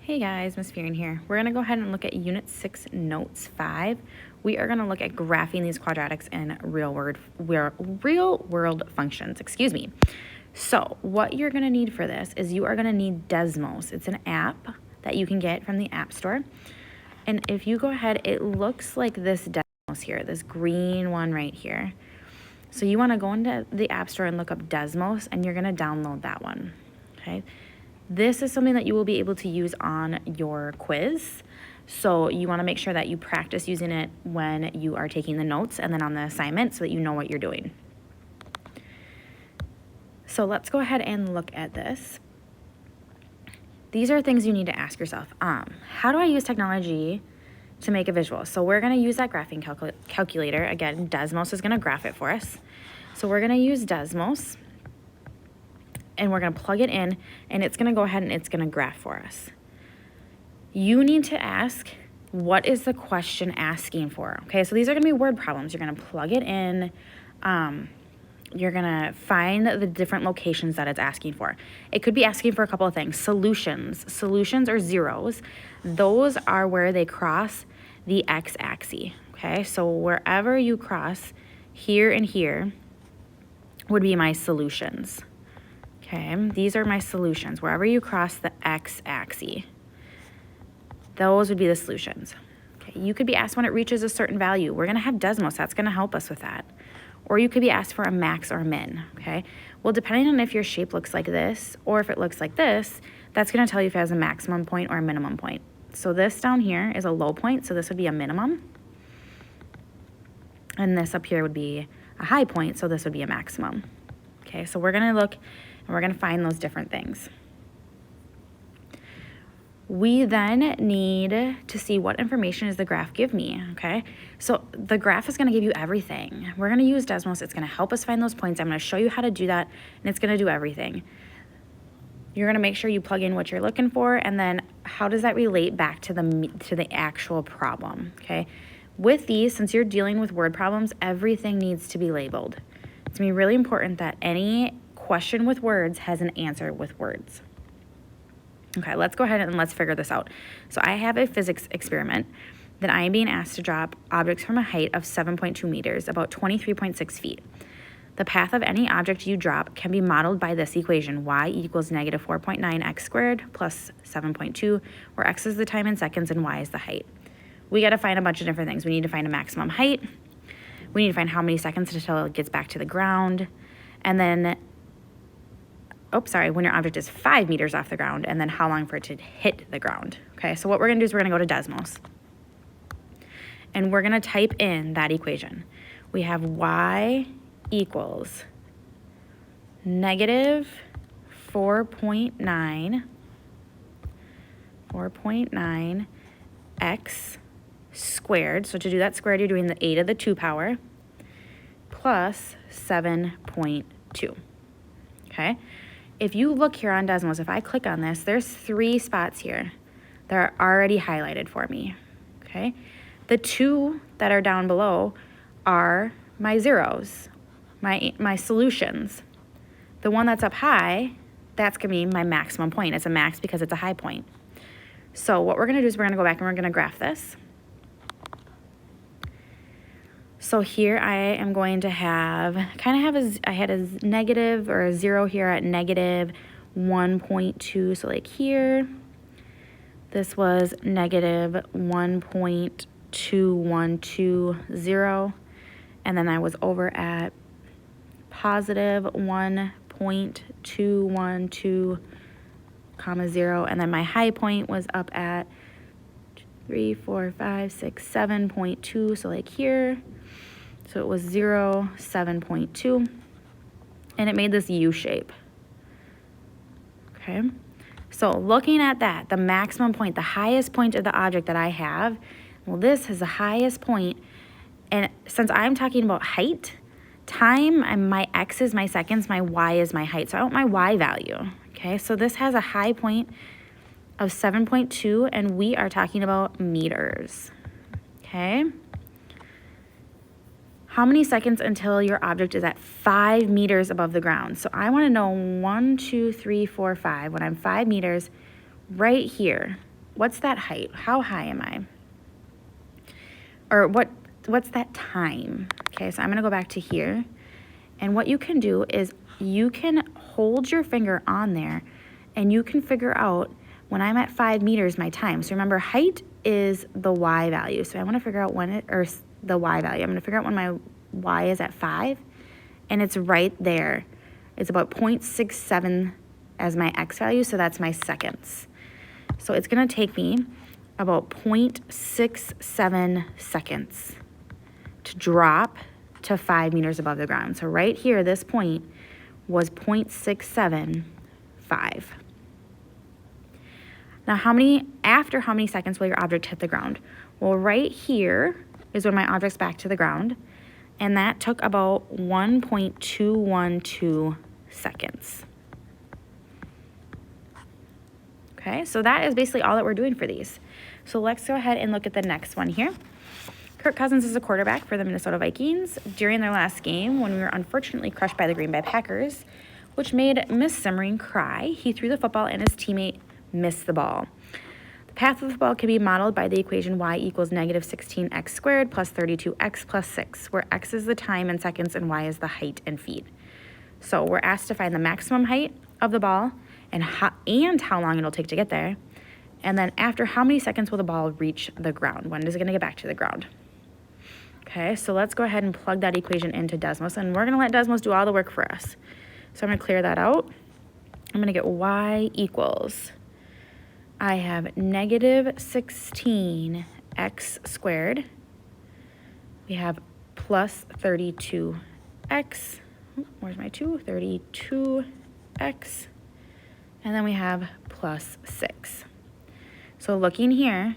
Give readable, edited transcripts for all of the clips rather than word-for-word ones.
Hey guys, Miss Fearon here. We're going to go ahead and look at Unit 6, Notes 5. We are going to look at graphing these quadratics in real world functions. So what you're going to need for this is you are going to need Desmos. It's an app that you can get from the App Store. And if you go ahead, it looks like this Desmos here, this green one right here. So you want to go into the App Store and look up Desmos, and you're going to download that one, okay? This is something that you will be able to use on your quiz. So you want to make sure that you practice using it when you are taking the notes and then on the assignment so that you know what you're doing. So let's go ahead and look at this. These are things you need to ask yourself. How do I use technology to make a visual? So we're going to use that graphing calculator. Again, Desmos is going to graph it for us. So we're going to use Desmos. And we're going to plug it in, and it's going to go ahead and it's going to graph for us. You need to ask, what is the question asking for? Okay, so these are going to be word problems. You're going to plug it in. You're going to find the different locations that it's asking for. It could be asking for a couple of things. Solutions or zeros, those are where they cross the x-axis. Okay, so wherever you cross here and here would be my solutions. Okay, these are my solutions. Wherever you cross the x-axis, those would be the solutions. Okay, you could be asked when it reaches a certain value. We're going to have Desmos. That's going to help us with that. Or you could be asked for a max or a min. Okay, well, depending on if your shape looks like this or if it looks like this, that's going to tell you if it has a maximum point or a minimum point. So this down here is a low point, so this would be a minimum. And this up here would be a high point, so this would be a maximum. Okay, so we're going to look and we're going to find those different things. We then need to see what information does the graph give me, okay? So the graph is going to give you everything. We're going to use Desmos. It's going to help us find those points. I'm going to show you how to do that, and it's going to do everything. You're going to make sure you plug in what you're looking for, and then how does that relate back to the actual problem, okay? With these, since you're dealing with word problems, everything needs to be labeled. It's going to be really important that any question with words has an answer with words. Okay, let's go ahead and let's figure this out. So I have a physics experiment that I am being asked to drop objects from a height of 7.2 meters, about 23.6 feet. The path of any object you drop can be modeled by this equation, y equals negative 4.9 x squared plus 7.2, where x is the time in seconds and y is the height. We got to find a bunch of different things. We need to find a maximum height. We need to find how many seconds until it gets back to the ground. And then when your object is 5 meters off the ground, and then how long for it to hit the ground. Okay, so what we're going to do is we're going to go to Desmos, and we're going to type in that equation. We have y equals negative 4.9 x squared. So to do that squared, you're doing the 8 to the 2 power plus 7.2. Okay. If you look here on Desmos, if I click on this, there's 3 spots here that are already highlighted for me, okay? The 2 that are down below are my zeros, my solutions. The one that's up high, that's gonna be my maximum point. It's a max because it's a high point. So what we're gonna do is we're gonna go back and we're gonna graph this. So here I am going to have, I had a negative or a 0 here at negative 1.2. So like here, this was negative 1.2120. And then I was over at positive 1.212, 0. And then my high point was up at 7.2. So like here. So it was 0, 7.2, and it made this U shape, okay? So looking at that, the maximum point, the highest point of the object that I have, well, this is the highest point, and since I'm talking about height, time, my x is my seconds, my y is my height, so I want my y value, okay? So this has a high point of 7.2, and we are talking about meters, okay? How many seconds until your object is at 5 meters above the ground? So I want to know 1, 2, 3, 4, 5. When I'm 5 meters, right here, what's that height? How high am I? Or what's that time? Okay, so I'm gonna go back to here. And what you can do is you can hold your finger on there and you can figure out when I'm at 5 meters, my time. So remember, height is the Y value. So I wanna figure out when it, or the Y value. I'm gonna figure out when my Y is at 5, and it's right there. It's about 0.67 as my X value, so that's my seconds. So it's gonna take me about 0.67 seconds to drop to 5 meters above the ground. So right here, this point was 0.675. Now after how many seconds will your object hit the ground? Well, right here is when my object's back to the ground, and that took about 1.212 seconds. Okay, so that is basically all that we're doing for these. So let's go ahead and look at the next one here. Kirk Cousins is a quarterback for the Minnesota Vikings. During their last game, when we were unfortunately crushed by the Green Bay Packers, which made Miss Simmering cry, he threw the football and his teammate missed the ball. The path of the ball can be modeled by the equation y equals negative 16x squared plus 32x plus 6, where x is the time in seconds and y is the height in feet. So we're asked to find the maximum height of the ball and how long it'll take to get there. And then after how many seconds will the ball reach the ground? When is it going to get back to the ground? Okay, so let's go ahead and plug that equation into Desmos, and we're going to let Desmos do all the work for us. So I'm going to clear that out. I'm going to get y equals, I have negative 16x squared. We have plus 32x. Where's my 2? 32x. And then we have plus 6. So looking here,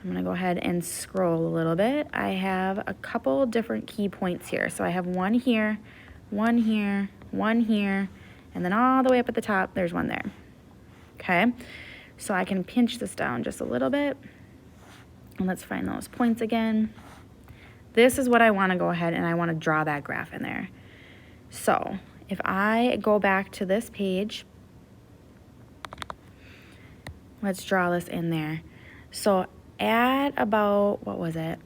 I'm going to go ahead and scroll a little bit. I have a couple different key points here. So I have one here, one here, one here, and then all the way up at the top, there's one there. Okay, so I can pinch this down just a little bit. And let's find those points again. This is what I want to go ahead and I want to draw that graph in there. So if I go back to this page, let's draw this in there. So at about, what was it?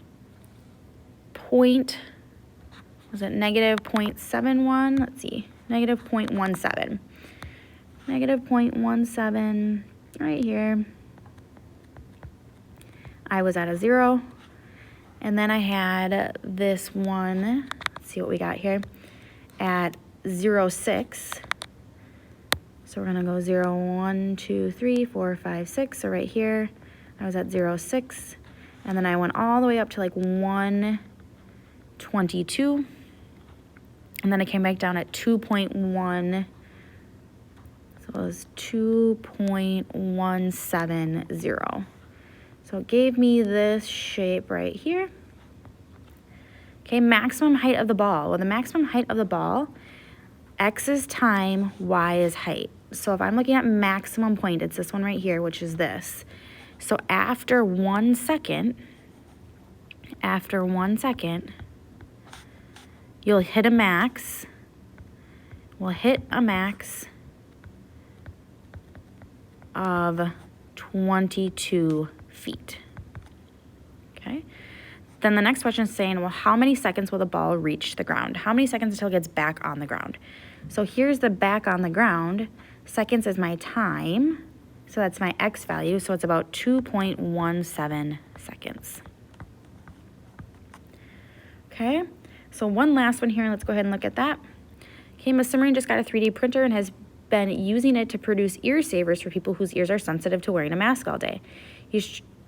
Negative 0.71? Let's see, negative 0.17. Negative 0.17 right here. I was at a 0. And then I had this one, let's see what we got here, at 0.6. So we're gonna go 0, 1, 2, 3, 4, 5, 6. So right here, I was at 0.6. And then I went all the way up to like 122. And then I came back down at 2.1. So it was 2.170. So it gave me this shape right here. Okay, maximum height of the ball. Well, the maximum height of the ball, x is time, y is height. So if I'm looking at maximum point, it's this one right here, which is this. So after 1 second, you'll hit a max. We'll hit a max of 22 feet. Okay. Then the next question is saying, well, how many seconds will the ball reach the ground? How many seconds until it gets back on the ground? So here's the back on the ground. Seconds is my time. So that's my x value. So it's about 2.17 seconds. Okay. So one last one here. Let's go ahead and look at that. Okay, Miss Simmering just got a 3D printer and has been using it to produce ear savers for people whose ears are sensitive to wearing a mask all day.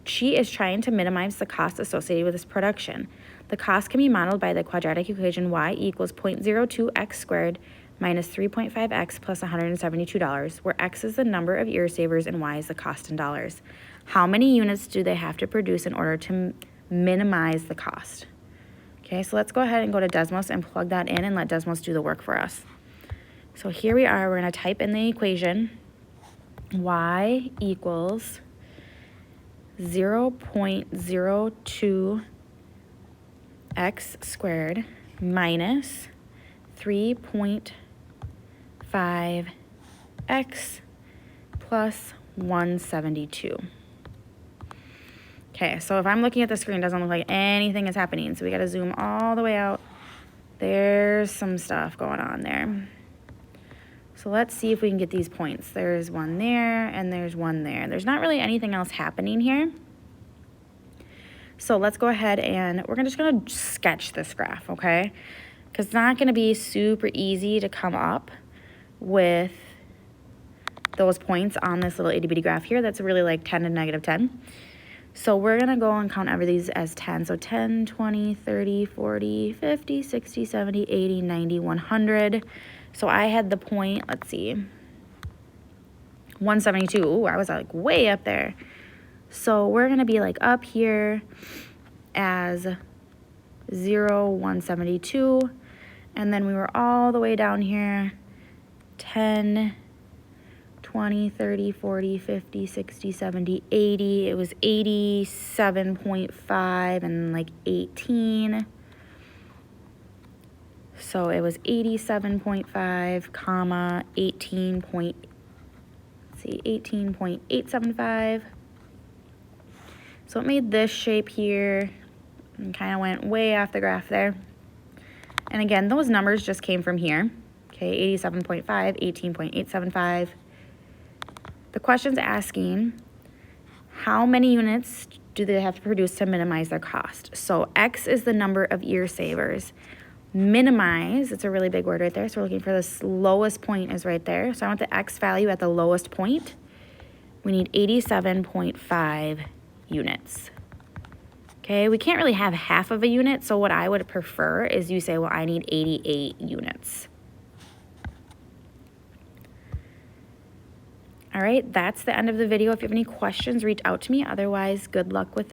She is trying to minimize the cost associated with this production. The cost can be modeled by the quadratic equation y equals 0.02x squared minus 3.5x plus $172, where x is the number of ear savers and y is the cost in dollars. How many units do they have to produce in order to minimize the cost? Okay, so let's go ahead and go to Desmos and plug that in and let Desmos do the work for us. So here we are, we're going to type in the equation y equals 0.02x squared minus 3.5x plus 172. Okay, so if I'm looking at the screen, it doesn't look like anything is happening. So we got to zoom all the way out. There's some stuff going on there. So let's see if we can get these points. There's one there and there's one there. There's not really anything else happening here. So let's go ahead and we're just gonna sketch this graph, okay? Because it's not gonna be super easy to come up with those points on this little itty bitty graph here. That's really like 10 to negative 10. So we're gonna go and count every these as 10. So 10, 20, 30, 40, 50, 60, 70, 80, 90, 100. So I had the point, let's see, 172. Ooh, I was like way up there. So we're gonna be like up here as 0, 172. And then we were all the way down here, 10, 20, 30, 40, 50, 60, 70, 80. It was 87.5 and like 18. So it was 87.5, comma, 18.875. So it made this shape here and kind of went way off the graph there. And again, those numbers just came from here. Okay, 87.5, 18.875. The question's asking, how many units do they have to produce to minimize their cost? So X is the number of ear savers. Minimize, it's a really big word right there. So we're looking for this lowest point is right there. So I want the X value at the lowest point. We need 87.5 units. Okay, we can't really have half of a unit. So what I would prefer is you say, well, I need 88 units. All right, that's the end of the video. If you have any questions, reach out to me. Otherwise, good luck with